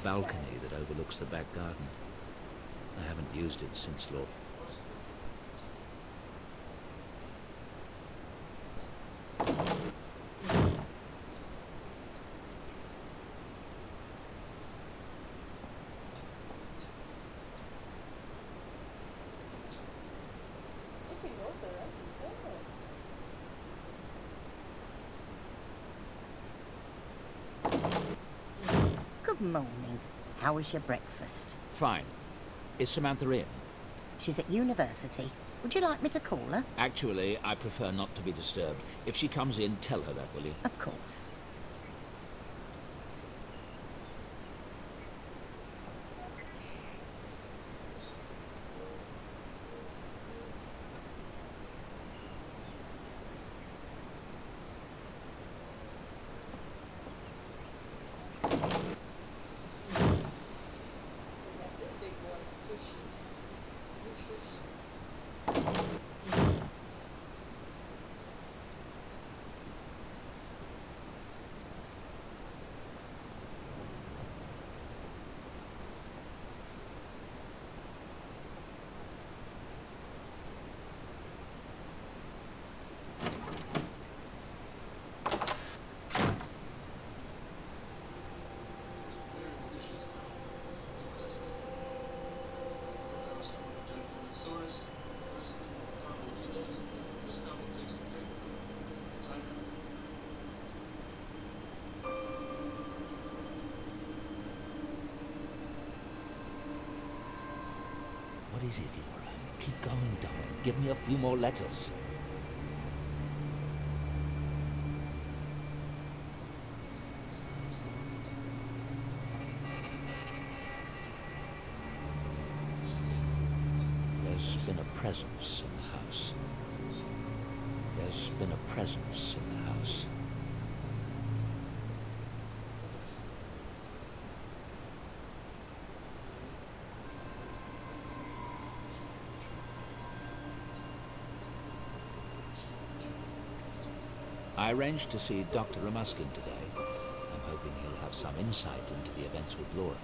balcony that overlooks the back garden. I haven't used it since Laura. Good morning. How was your breakfast? Fine. Is Samantha in? She's at university. Would you like me to call her? Actually, I prefer not to be disturbed. If she comes in, tell her that, will you? Of course. What is it, Laura? Keep going, darling. Give me a few more letters. There's been a presence in the house. There's been a presence in the house. I arranged to see Dr. Ramuskin today. I'm hoping he'll have some insight into the events with Laura.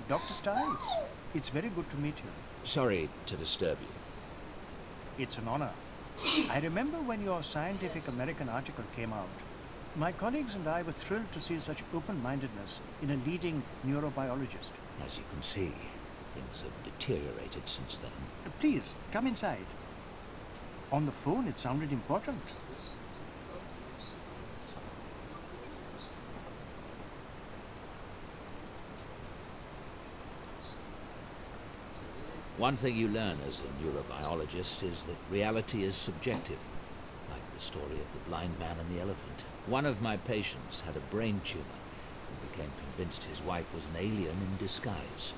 Dr. Stiles, it's very good to meet you. Sorry to disturb you. It's an honor. I remember when your Scientific American article came out. My colleagues and I were thrilled to see such open-mindedness in a leading neurobiologist. As you can see, things have deteriorated since then. Please, come inside. On the phone, it sounded important. One thing you learn as a neurobiologist is that reality is subjective, like the story of the blind man and the elephant. One of my patients had a brain tumor and became convinced his wife was an alien in disguise.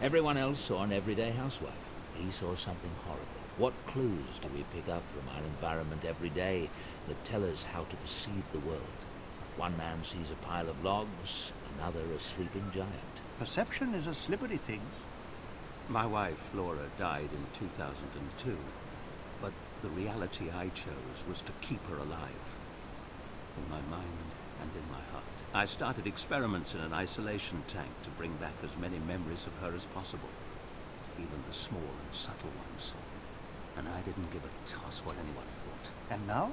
Everyone else saw an everyday housewife. He saw something horrible. What clues do we pick up from our environment every day that tell us how to perceive the world? One man sees a pile of logs, another a sleeping giant. Perception is a slippery thing. My wife, Laura, died in 2002, but the reality I chose was to keep her alive. In my mind and in my heart. I started experiments in an isolation tank to bring back as many memories of her as possible, even the small and subtle ones. And I didn't give a toss what anyone thought. And now?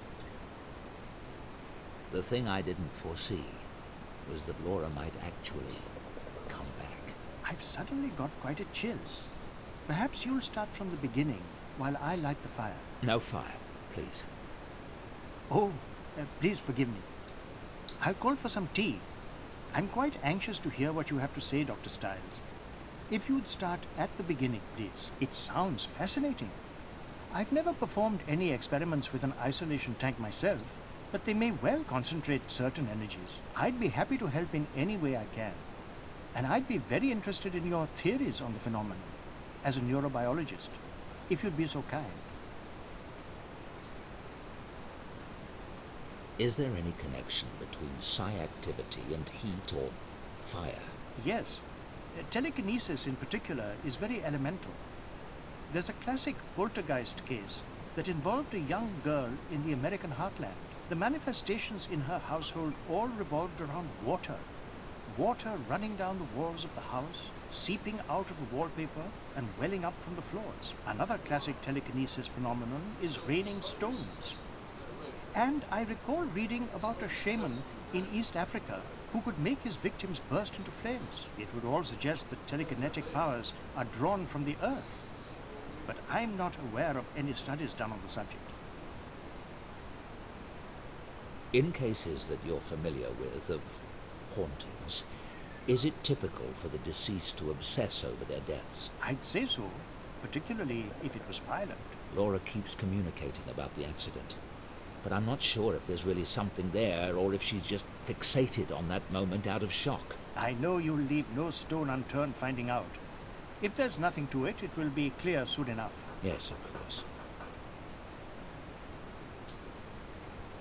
The thing I didn't foresee was that Laura might actually come back. I've suddenly got quite a chill. Perhaps you'll start from the beginning while I light the fire. No fire, please. Oh, please forgive me. I'll call for some tea. I'm quite anxious to hear what you have to say, Dr. Stiles. If you'd start at the beginning, please. It sounds fascinating. I've never performed any experiments with an isolation tank myself, but they may well concentrate certain energies. I'd be happy to help in any way I can. And I'd be very interested in your theories on the phenomenon, as a neurobiologist, if you'd be so kind. Is there any connection between psi activity and heat or fire? Yes. Telekinesis in particular is very elemental. There's a classic poltergeist case that involved a young girl in the American heartland. The manifestations in her household all revolved around water. Water running down the walls of the house, seeping out of the wallpaper and welling up from the floors. Another classic telekinesis phenomenon is raining stones. And I recall reading about a shaman in East Africa who could make his victims burst into flames. It would all suggest that telekinetic powers are drawn from the earth. But I'm not aware of any studies done on the subject. In cases that you're familiar with of hauntings, is it typical for the deceased to obsess over their deaths? I'd say so, particularly if it was violent. Laura keeps communicating about the accident, but I'm not sure if there's really something there or if she's just fixated on that moment out of shock. I know you'll leave no stone unturned finding out. If there's nothing to it, it will be clear soon enough. Yes, of course.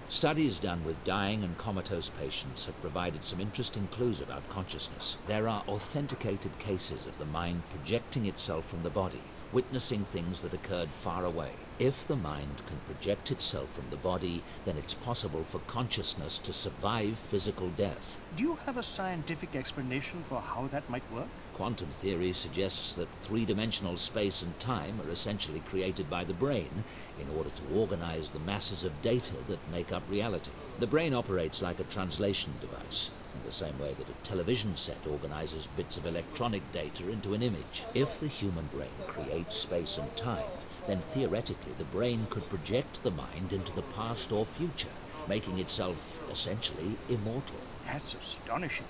Studies done with dying and comatose patients have provided some interesting clues about consciousness. There are authenticated cases of the mind projecting itself from the body, witnessing things that occurred far away. If the mind can project itself from the body, then it's possible for consciousness to survive physical death. Do you have a scientific explanation for how that might work? Quantum theory suggests that three-dimensional space and time are essentially created by the brain in order to organize the masses of data that make up reality. The brain operates like a translation device, in the same way that a television set organizes bits of electronic data into an image. If the human brain creates space and time, then theoretically the brain could project the mind into the past or future, making itself essentially immortal. That's astonishing.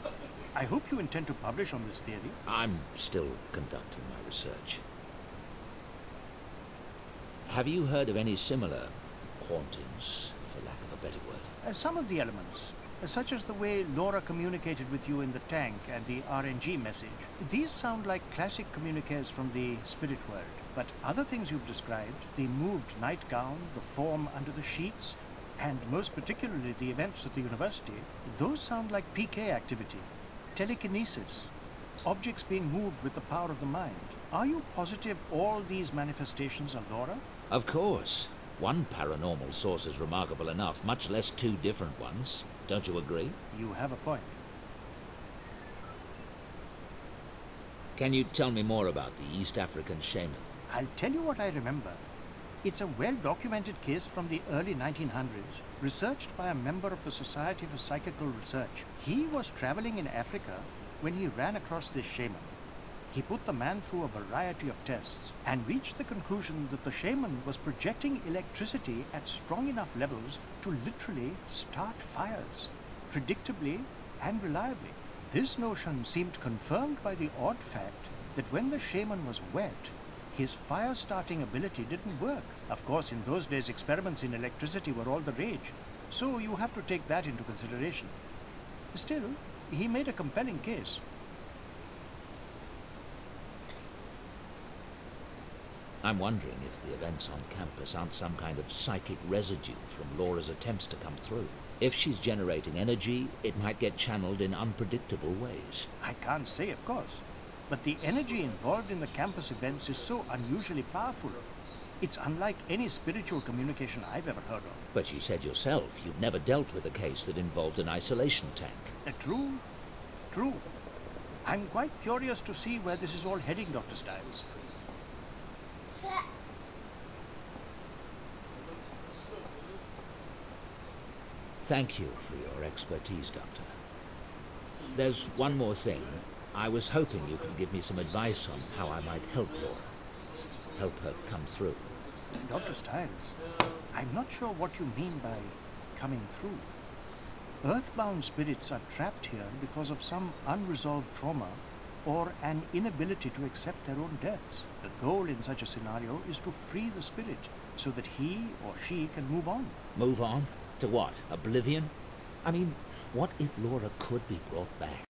I hope you intend to publish on this theory. I'm still conducting my research. Have you heard of any similar hauntings, for lack of a better word? Some of the elements, such as the way Laura communicated with you in the tank and the RNG message. These sound like classic communiques from the spirit world. But other things you've described, the moved nightgown, the form under the sheets, and most particularly the events at the university, those sound like PK activity. Telekinesis, objects being moved with the power of the mind. Are you positive all these manifestations are Laura? Of course. One paranormal source is remarkable enough, much less two different ones. Don't you agree? You have a point. Can you tell me more about the East African shaman? I'll tell you what I remember. It's a well-documented case from the early 1900s, researched by a member of the Society for Psychical Research. He was traveling in Africa when he ran across this shaman. He put the man through a variety of tests and reached the conclusion that the shaman was projecting electricity at strong enough levels to literally start fires, predictably and reliably. This notion seemed confirmed by the odd fact that when the shaman was wet, his fire-starting ability didn't work. Of course, in those days, experiments in electricity were all the rage, so you have to take that into consideration. Still, he made a compelling case. I'm wondering if the events on campus aren't some kind of psychic residue from Laura's attempts to come through. If she's generating energy, it might get channeled in unpredictable ways. I can't say, of course. But the energy involved in the campus events is so unusually powerful. It's unlike any spiritual communication I've ever heard of. But you said yourself you've never dealt with a case that involved an isolation tank. True. True. I'm quite curious to see where this is all heading, Dr. Stiles. Thank you for your expertise, Doctor. There's one more thing. I was hoping you could give me some advice on how I might help Laura. Help her come through. Dr. Stiles, I'm not sure what you mean by coming through. Earthbound spirits are trapped here because of some unresolved trauma or an inability to accept their own deaths. The goal in such a scenario is to free the spirit so that he or she can move on. Move on? To what? Oblivion? I mean, what if Laura could be brought back?